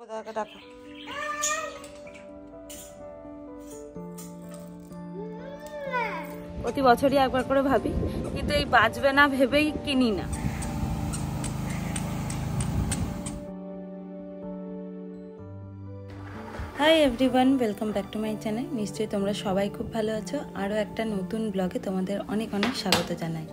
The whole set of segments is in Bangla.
দেখো প্রতি বছরই একবার করে ভাবি, কিন্তু এই বাঁচবে না ভেবেই কিনি না। Hi everyone, welcome back to my channel. নিশ্চয়ই তোমরা সবাই খুব ভালো আছো। আরও একটা নতুন ব্লগে তোমাদের অনেক অনেক স্বাগত জানাই।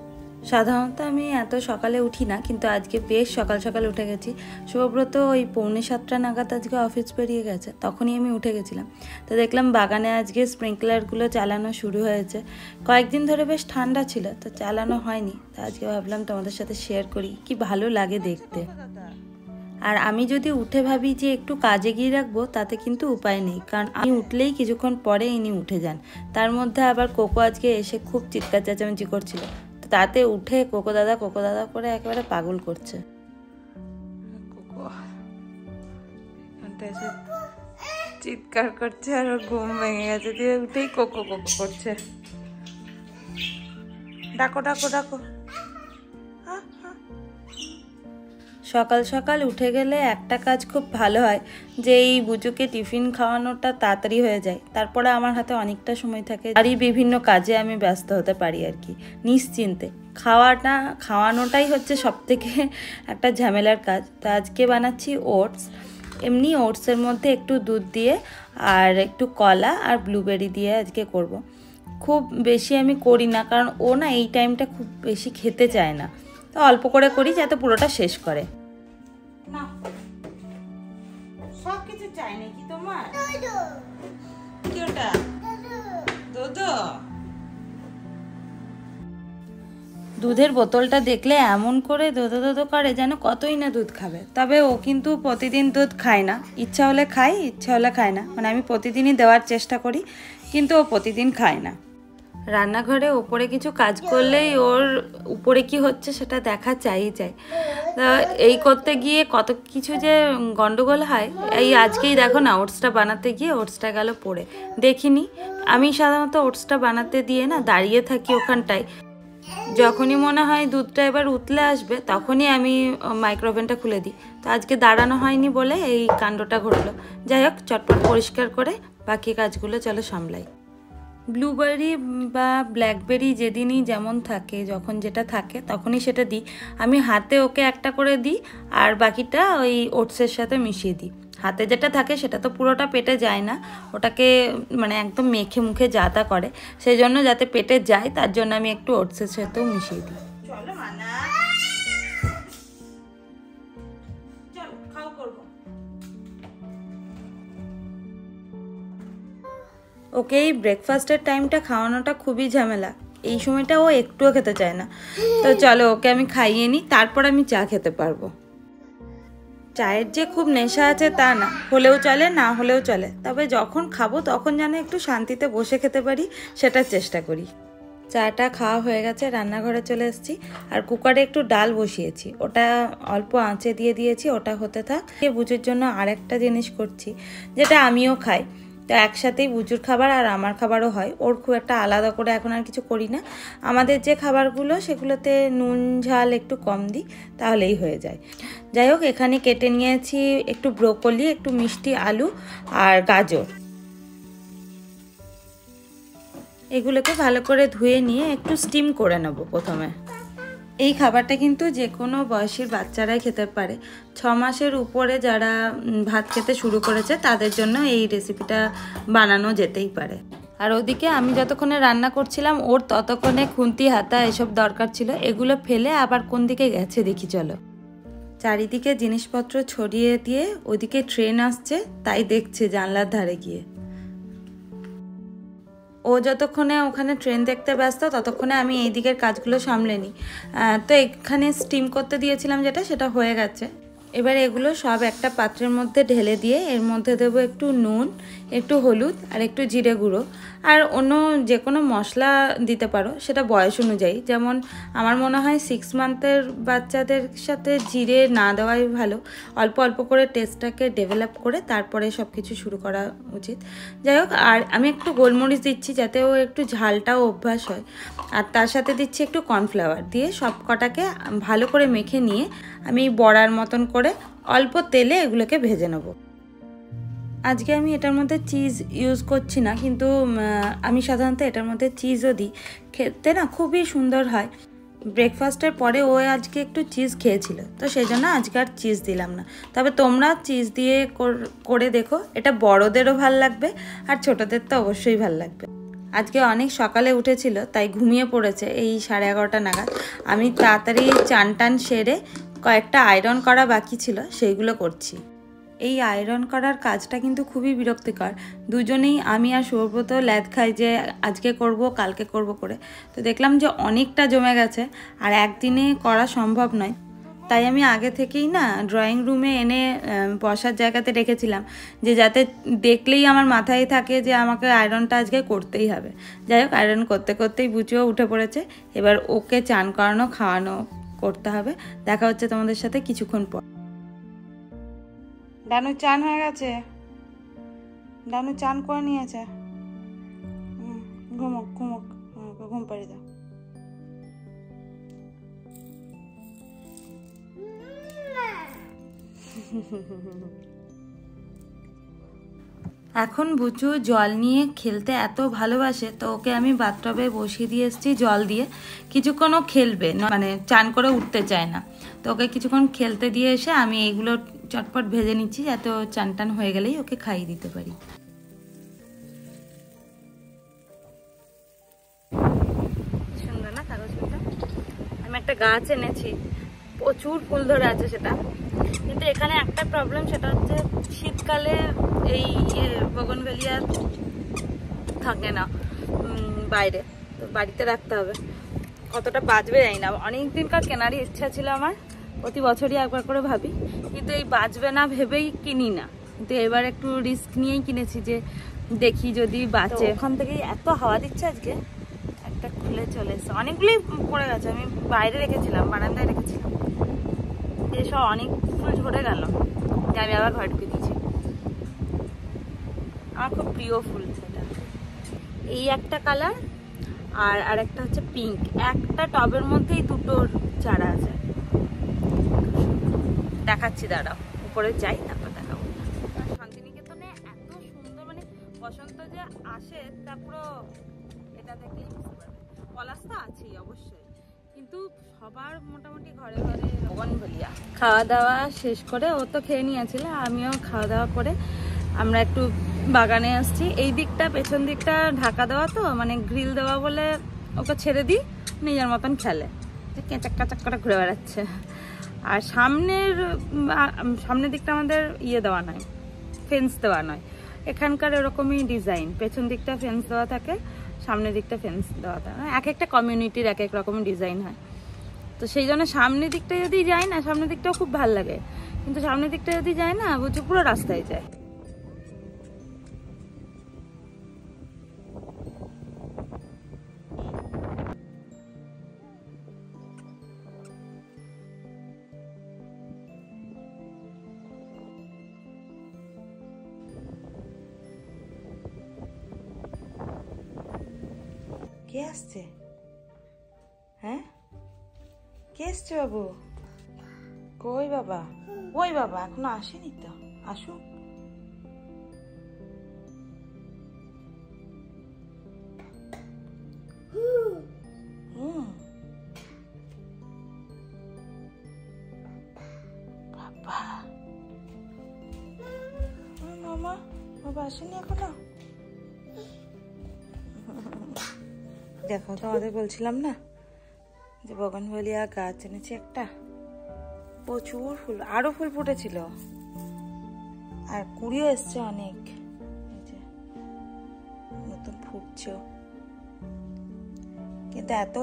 সাধারণত আমি এত সকালে উঠি না, কিন্তু আজকে বেশ সকাল সকাল উঠে গেছি। শুভব্রত ওই 6:45 নাগাদ আজকে অফিস বেরিয়ে গেছে, তখনই আমি উঠে গেছিলাম। তো দেখলাম বাগানে আজকে স্প্রিংকলারগুলো চালানো শুরু হয়েছে। কয়েকদিন ধরে বেশ ঠান্ডা ছিল, তো চালানো হয়নি। তো আজকে ভাবলাম তোমাদের সাথে শেয়ার করি, কি ভালো লাগে দেখতে। আর আমি যদি উঠে ভাবি যে একটু কাজে গিয়ে রাখবো, তাতে কিন্তু উপায় নেই, কারণ আমি উঠলেই কিছুক্ষণ পরে ইনি উঠে যান। তার মধ্যে আবার কোকো আজকে এসে খুব চিৎকার চেঁচামেচি করছিল, তাতে উঠে কোকো দাদা করে একেবারে পাগল করছে। কোকো চিৎকার করছে আর ওর ঘুম ভেঙে গেছে, দিয়ে উঠেই কোকো কোকো করছে। ডাকো ডাকো ডাকো। সকাল সকাল উঠে গেলে একটা কাজ খুব ভালো হয়, যে এই বুজুকে টিফিন খাওয়ানোটা তাড়াতাড়ি হয়ে যায়। তারপরে আমার হাতে অনেকটা সময় থাকে, আর এই বিভিন্ন কাজে আমি ব্যস্ত হতে পারি আর কি নিশ্চিন্তে। খাওয়ানোটাই হচ্ছে সবথেকে একটা ঝামেলার কাজ। তো আজকে বানাচ্ছি ওটস। এমনি ওটসের মধ্যে একটু দুধ দিয়ে আর একটু কলা আর ব্লুবেরি দিয়ে আজকে করব। খুব বেশি আমি করি না, কারণ ও না এই টাইমটা খুব বেশি খেতে চায় না। তো অল্প করে করি যাতে পুরোটা শেষ করে। না সব কিছু চাই নাকি তোমার? কি ওটা? দুধের বোতলটা দেখলে এমন করে দোদো করে যেন কতই না দুধ খাবে। তবে ও কিন্তু প্রতিদিন দুধ খায় না, ইচ্ছা হলে খায়, ইচ্ছা হলে খায় না। মানে আমি প্রতিদিনই দেওয়ার চেষ্টা করি, কিন্তু ও প্রতিদিন খায় না। রান্নাঘরে ওপরে কিছু কাজ করলেই ওর উপরে কি হচ্ছে সেটা দেখা চাই। এই করতে গিয়ে কত কিছু যে গন্ডগোল হয়। এই আজকেই দেখো না, ওটসটা বানাতে গিয়ে ওটসটা গেল পড়ে। দেখিনি, আমি সাধারণত ওটসটা বানাতে দিয়ে না দাঁড়িয়ে থাকি ওখানটায়। যখনই মনে হয় দুধটা এবার উতলে আসবে, তখনই আমি মাইক্রোওভেনটা খুলে দিই। তো আজকে দাঁড়ানো হয়নি বলে এই কাণ্ডটা ঘটলো। যাই হোক, চটপট পরিষ্কার করে বাকি কাজগুলো চলো সামলাই। ব্লুবেরি বা ব্ল্যাকবেরি যেদিনই যেমন থাকে, যখন যেটা থাকে তখনই সেটা দিই। আমি হাতে ওকে একটা করে দিই, আর বাকিটা ওই ওটসের সাথে মিশিয়ে দিই। হাতে যেটা থাকে সেটা তো পুরোটা পেটে যায় না, ওটাকে মানে একদম মেখে মুখে যাতা করে। সেই জন্য যাতে পেটে যায়, তার জন্য আমি একটু ওটসের সাথেও মিশিয়ে দিই। চলো মানা, চলো খাও করবো। ওকে এই ব্রেকফাস্টের টাইমটা খাওয়ানোটা খুবই ঝামেলা। এই সময়টা ও একটুও খেতে চায় না। তো চলো ওকে আমি খাইয়ে নিই, তারপর আমি চা খেতে পারবো। চায়ের যে খুব নেশা আছে তা না, হলেও চলে না হলেও চলে, তবে যখন খাবো তখন যেন একটু শান্তিতে বসে খেতে পারি, সেটার চেষ্টা করি। চাটা খাওয়া হয়ে গেছে, রান্নাঘরে চলে এসেছি। আর কুকারে একটু ডাল বসিয়েছি, ওটা অল্প আঁচে দিয়ে দিয়েছি, ওটা হতে থাক। বুঝুর জন্য আরেকটা জিনিস করছি, যেটা আমিও খাই। তো একসাথেই বুজুর খাবার আর আমার খাবারও হয়। ওর খুব একটা আলাদা করে এখন আর কিছু করি না। আমাদের যে খাবারগুলো সেগুলোতে নুন ঝাল একটু কম দিই, তাহলেই হয়ে যায়। যাই হোক, এখানে কেটে নিয়েছি একটু ব্রোকলি, একটু মিষ্টি আলু আর গাজর। এগুলোকে ভালো করে ধুয়ে নিয়ে একটু স্টিম করে নেব প্রথমে। এই খাবারটা কিন্তু যে কোনো বয়সীর বাচ্চারাই খেতে পারে। 6 মাসের উপরে যারা ভাত খেতে শুরু করেছে তাদের জন্য এই রেসিপিটা বানানো যেতেই পারে। আর ওদিকে আমি যতক্ষণে রান্না করছিলাম, ওর ততক্ষণে খুন্তি হাতা এসব দরকার ছিল। এগুলো ফেলে আবার কোন দিকে গেছে দেখি চলো। চারিদিকে জিনিসপত্র ছড়িয়ে দিয়ে ওদিকে ট্রেন আসছে, তাই দেখছে জানলার ধারে গিয়ে। ও যতক্ষণে ওখানে ট্রেন দেখতে ব্যস্ত, ততক্ষণে আমি এই দিকের কাজগুলো সামলে নিই। তো এখানে স্টিম করতে দিয়েছিলাম যেটা, সেটা হয়ে গেছে। এবার এগুলো সব একটা পাত্রের মধ্যে ঢেলে দিয়ে এর মধ্যে দেবো একটু নুন, একটু হলুদ আর একটু জিরে গুঁড়ো। আর অন্য যে কোনো মশলা দিতে পারো, সেটা বয়স অনুযায়ী। যেমন আমার মনে হয় 6 মান্থের বাচ্চাদের সাথে জিরে না দেওয়াই ভালো। অল্প অল্প করে টেস্টটাকে ডেভেলপ করে তারপরে সব কিছু শুরু করা উচিত। যাই হোক, আর আমি একটু গোলমরিচ দিচ্ছি যাতে ও একটু ঝালটাও অভ্যাস হয়। আর তার সাথে দিচ্ছি একটু কর্নফ্লাওয়ার দিয়ে সব কটাকে ভালো করে মেখে নিয়ে আমি বড়ার মতন করে অল্প তেলে এগুলোকে ভেজে নেব। আজকে আমি এটার মধ্যে চিজ ইউজ করছি না, কিন্তু আমি সাধারণত এটার মধ্যে চিজও দিই, খেতে না খুবই সুন্দর হয়। ব্রেকফাস্টের পরে ও আজকে একটু চিজ খেয়েছিল, তো সেই জন্য আজকে আর চিজ দিলাম না। তবে তোমরা চিজ দিয়ে করে দেখো, এটা বড়দেরও ভাল লাগবে আর ছোটদের তো অবশ্যই ভাল লাগবে। আজকে অনেক সকালে উঠেছিল, তাই ঘুমিয়ে পড়েছে এই 11:30 নাগাদ। আমি তাড়াতাড়ি চান টান সেরে কয়েকটা আয়রন করা বাকি ছিল, সেইগুলো করছি। এই আয়রন করার কাজটা কিন্তু খুবই বিরক্তিকর। দুজনেই, আমি আর সৌব্রত ল্যাদ খাই যে আজকে করব কালকে করব করে। তো দেখলাম যে অনেকটা জমে গেছে আর একদিনে করা সম্ভব নয়, তাই আমি আগে থেকেই না ড্রয়িং রুমে এনে বসার জায়গাতে রেখেছিলাম, যে যাতে দেখলেই আমার মাথায় থাকে যে আমাকে আয়রনটা আজকে করতেই হবে। যাই হোক, আয়রন করতে করতেই বুচিও উঠে পড়েছে। এবার ওকে চান করানো খাওয়ানো করতে হবে। দেখা হচ্ছে তোমাদের সাথে কিছুক্ষণ পর। ডানু চান হয়ে গেছে, ডানু চান করে নিয়েছে। ঘুমোক ঘুমোক, ঘুম পাড়ি দাও। এখন বুচু জল নিয়ে খেলতে এত ভালোবাসে, তো ওকে আমি বাথটবে বসিয়ে দিয়ে এসেছি জল দিয়ে। কিছুক্ষণ ও খেলবে, মানে চান করে উঠতে চায় না, তো ওকে কিছুক্ষণ খেলতে দিয়ে এসে আমি এইগুলো চটপট ভেজে নিচ্ছি, যাতে ও চান টান হয়ে গেলেই ওকে খাইয়ে দিতে পারি। সুন্দর না কাগজ ফুলটা? আমি একটা গাছ এনেছি, প্রচুর ফুল ধরে আছে সেটা, কিন্তু এখানে একটা প্রবলেম, সেটা হচ্ছে শীতকালে এই বগনভেলিয়া থাকে না বাইরে, তো বাড়িতে রাখতে হবে। কতটা বাঁচবে জানি না। অনেক দিনকার কেনারই ইচ্ছা ছিল আমার, প্রতি বছরই একবার করে ভাবি, কিন্তু এই বাঁচবে না ভেবেই কিনি না। কিন্তু এবার একটু রিস্ক নিয়েই কিনেছি, যে দেখি যদি বাঁচে। ওখান থেকেই এত হাওয়া দিচ্ছে আজকে, একটা খুলে চলে এসছে। অনেকগুলোই পড়ে গেছে, আমি বাইরে রেখেছিলাম, বারান্দায় রেখেছিলাম, এসব অনেক ফুল ঝরে গেল, যে আমি আবার ঘরে ঢুকে দিয়েছি। আমার খুব প্রিয় ফুল সেটা। এই একটা কালার আর আরেকটা হচ্ছে পিঙ্ক। একটা টবের মধ্যেই দুটোর চারা আছে, দেখাচ্ছি, দাঁড়াও উপরে যাই তারপর দেখাবো। শান্তিনিকেতনে এত সুন্দর, মানে বসন্ত যে আসে তা পুরো এটা দেখলেই বুঝতে পারবে। পলাশ তো আছেই অবশ্যই, কিন্তু সবার মোটামুটি ঘরে ঘরে বগনভেলিয়া। খাওয়া দাওয়া শেষ করে, ও তো খেয়ে নিয়েছিল, আমিও খাওয়া দাওয়া করে আমরা একটু বাগানে আসছি। এই দিকটা, পেছন দিকটা ঢাকা দেওয়া, তো মানে গ্রিল দেওয়া বলে ওকে ছেড়ে দিই, নিজের মতন খেলে, যে কেঁচাক কাচাক করে ঘুরে বেড়াচ্ছে। আর সামনের দিকটা আমাদের দেওয়া নয়, ফেন্স দেওয়া নয়। এখানকার এরকমই ডিজাইন, পেছন দিকটা ফেন্স দেওয়া থাকে, সামনের দিকটা ফেন্স দেওয়া থাকে। এক একটা কমিউনিটির এক এক রকম ডিজাইন হয়, তো সেই জন্য সামনের দিকটা যদি যায় না, সামনের দিকটাও খুব ভালো লাগে, কিন্তু সামনের দিকটা যদি যায় না, বুঝছো পুরো রাস্তায় যায়। কে আসছে? হ্যাঁ, কে আসছে বাবু? কই বাবা? ওই বাবা এখনো আসেনি তো, আসুক। বাবা, মামা, বাবা আসেনি এখনো? দেখো, তোমাদের বলছিলাম না যে বগনভেলিয়া গাছ এনেছি একটা, প্রচুর ফুল, আরো ফুল ফুটেছিল আর কুড়িও এসছে অনেক, নতুন ফুটছে। কিন্তু এত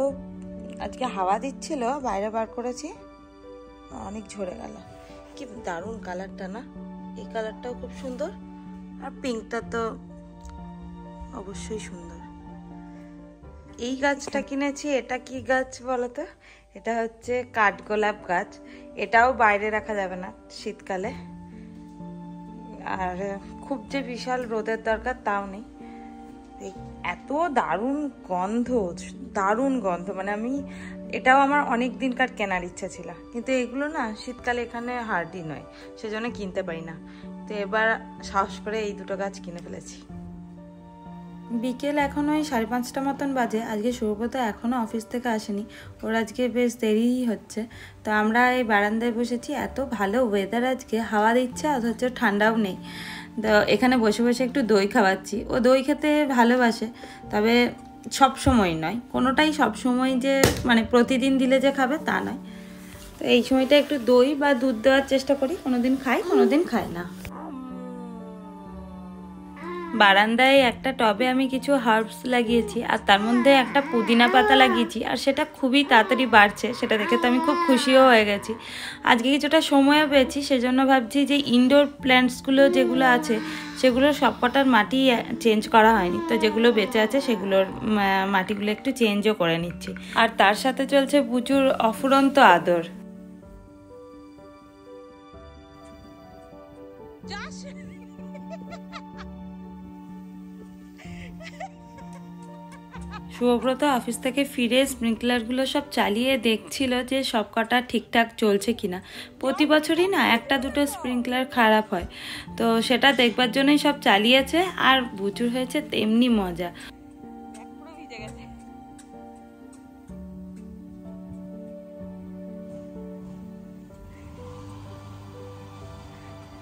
আজকে হাওয়া দিচ্ছিল, বাইরে বার করেছি, অনেক ঝরে গেল। কি দারুণ কালারটা না? এই কালারটাও খুব সুন্দর, আর পিঙ্কটা তো অবশ্যই সুন্দর। এই গাছটা কিনেছি, এটা কি গাছ বলতো? এটা হচ্ছে কাঠগোলাপ গাছ। এটাও বাইরে রাখা যাবে না শীতকালে, আর খুব যে বিশাল রোদের দরকার তাও নেই। এত দারুণ গন্ধ, দারুণ গন্ধ, মানে আমি এটাও আমার অনেক দিনকার কেনার ইচ্ছা ছিল, কিন্তু এগুলো না শীতকালে এখানে হার্ডই নয়, সেজন্য কিনতে পারি না। তো এবার সাহস করে এই দুটো গাছ কিনে ফেলেছি। বিকেল এখন ওই 5:30 মতন বাজে। আজকে শুভব্রত এখনও অফিস থেকে আসেনি, ওর আজকে বেশ দেরিই হচ্ছে। তো আমরা এই বারান্দায় বসেছি, এত ভালো ওয়েদার আজকে, হাওয়া দিচ্ছে অথচ ঠান্ডাও নেই। তো এখানে বসে বসে একটু দই খাওয়াচ্ছি। ও দই খেতে ভালোবাসে, তবে সব সময় নয়, কোনোটাই সব সময় যে মানে প্রতিদিন দিলে যে খাবে তা নয়। তো এই সময়টা একটু দই বা দুধ দেওয়ার চেষ্টা করি, কোনোদিন খাই কোনোদিন খাই না। বারান্দায় একটা টবে আমি কিছু হার্বস লাগিয়েছি, আর তার মধ্যে একটা পুদিনা পাতা লাগিয়েছি, আর সেটা খুবই তাড়াতাড়ি বাড়ছে, সেটা দেখে তো আমি খুব খুশিও হয়ে গেছি। আজকে কিছুটা সময়ও পেয়েছি, সেজন্য ভাবছি যে ইনডোর প্ল্যান্টসগুলো যেগুলো আছে সেগুলোর সবকটার মাটি চেঞ্জ করা হয়নি, তো যেগুলো বেঁচে আছে সেগুলোর মাটিগুলো একটু চেঞ্জও করে নিচ্ছি। আর তার সাথে চলছে প্রচুর অফুরন্ত আদর। শুভব্রত অফিস থেকে ফিরে স্প্রিংকলারগুলো সব চালিয়ে দেখছিল যে সব কটা ঠিকঠাক চলছে কিনা। প্রতি বছরই না একটা দুটো স্প্রিংকলার খারাপ হয়, তো সেটা দেখবার জন্যই সব চালিয়েছে। আর প্রচুর হয়েছে তেমনি মজা।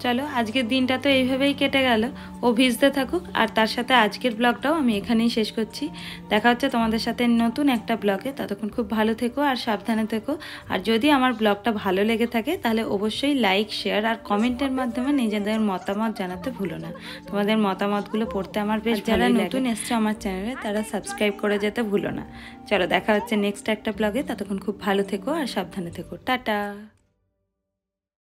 চলো আজকের দিনটা তো এইভাবেই কেটে গেল, ও ভিজতে থাকুক। আর তার সাথে আজকের ব্লগটাও আমি এখানেই শেষ করছি। দেখা হচ্ছে তোমাদের সাথে নতুন একটা ব্লগে। ততক্ষণ খুব ভালো থেকো আর সাবধানে থেকো। আর যদি আমার ব্লগটা ভালো লেগে থাকে তাহলে অবশ্যই লাইক, শেয়ার আর কমেন্টের মাধ্যমে নিজেদের মতামত জানাতে ভুলো না। তোমাদের মতামতগুলো পড়তে আমার বেশ ভালো লাগে। যারা নতুন এসছে আমার চ্যানেলে তারা সাবস্ক্রাইব করে যেতে ভুলো না। চলো দেখা হচ্ছে নেক্সট একটা ব্লগে। ততক্ষণ খুব ভালো থেকো আর সাবধানে থেকো। টাটা।